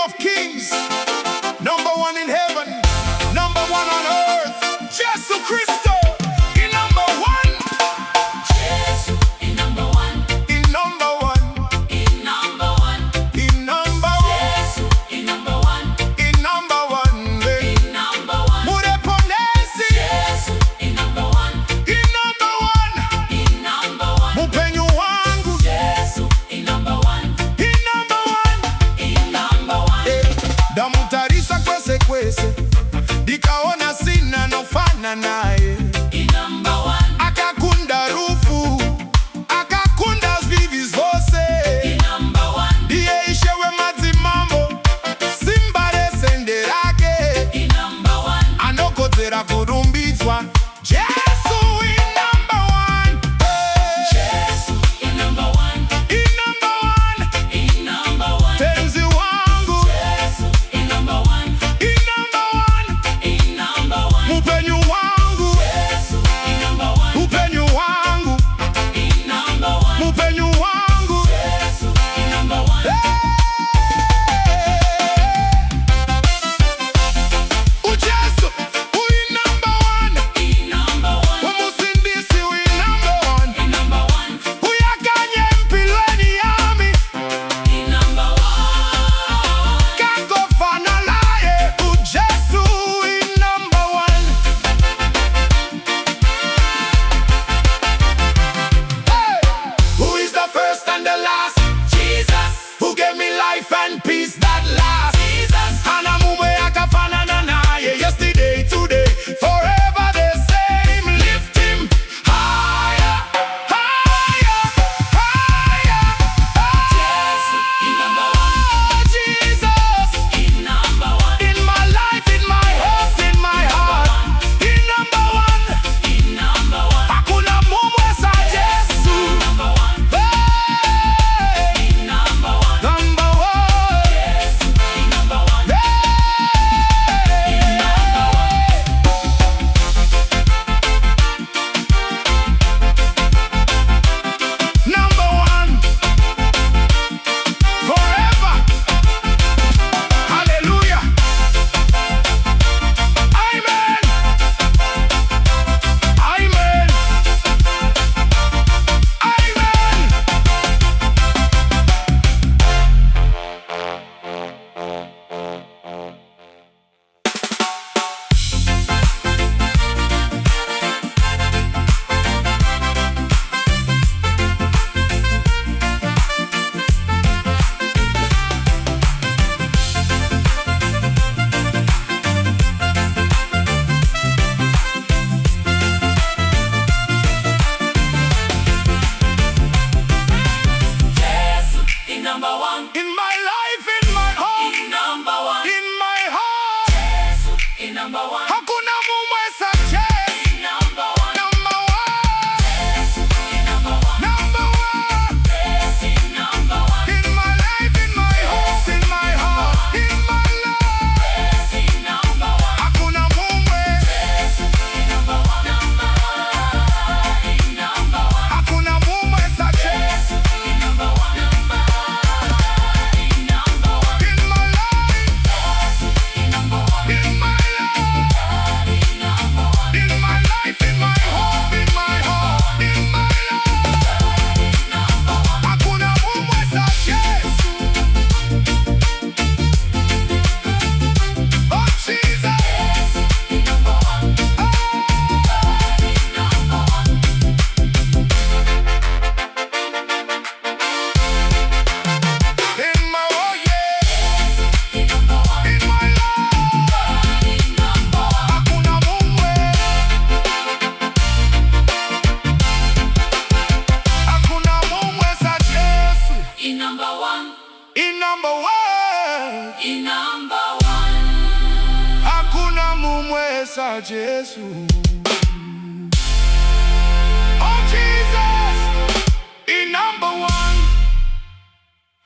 of kings, number one in heaven, number one on earth, Jesu Christo, in number one. Jesu, in number one. In number one. In number one. In number one. Jesu, in number one. In number one. In number one. Mureponesi. Jesu, in number one. In number one. In number one. Mupenyu wangu. Jesu, in number one. In number one. In number one. Damutarisha kwese dikaona sina nofana naye. In number one. Akakunda rufu, akakunda vivis vose. In number one. Diye ishewe mazimambo, simbare senderake. In number one. Anokodzera kurumbizwa, Jesu in number one. Jesu, in number one. In number one. In number one. Tenzi wangu. Jesu, in number one. In number one. In number one. Mupenyu wangu. Jesu, in number one. Mupenyu wangu. In number one. Mupenyu wangu. Jesu, in number one. Ujesu, in number one. In number one. Umusindisi in number one. In number one. Uyakanye mpilweni yami, In number one. kakofana laye. Ujesu in number one. Hey! Who is the first and the last? Jesus. Who gave me life and peace that lasts? Jesus. Hana mume akafanana naye, yesterday, today, forever the same. Lift him higher, higher, higher, Jesu, in number one. higher. Jesus, In number one. in my life, in my hope, in my heart, in number one. In number one. Hakuna mumwe sa Jesu. Number one. Hey, In number one. number one. Jesu, in number one. Hey. Number one, forever. Hallelujah. Amen. Amen. Amen. Jesu, in number one. In my life, in my home, In number one. in my heart, Jesu, in number one. hakuna mumwe sa Jesu. In number one. Number one, Jesu, in number one. number one. Jesu, in number one. In my life, in my home, in my heart, in my life, Jesu, in number one. hakuna mumwe, Jesu, in number one. Number one. In number one. hakuna mumwe sa Jesu. Jesu, in number one. Number one. In number one. In my life, Jesu, in number one. in my life, In number one. in my life, in my home, in my heart, in my life, In number one. hakuna mumwe sa Jesu. Oh Jesus, Jesu, in number one. In number one. in my oh yeah, In number one. in my life, In number one. hakuna mumwe, hakuna mumwe sa Jesu. In number one. In number one, In number one. hakuna mumwe sa Jesu.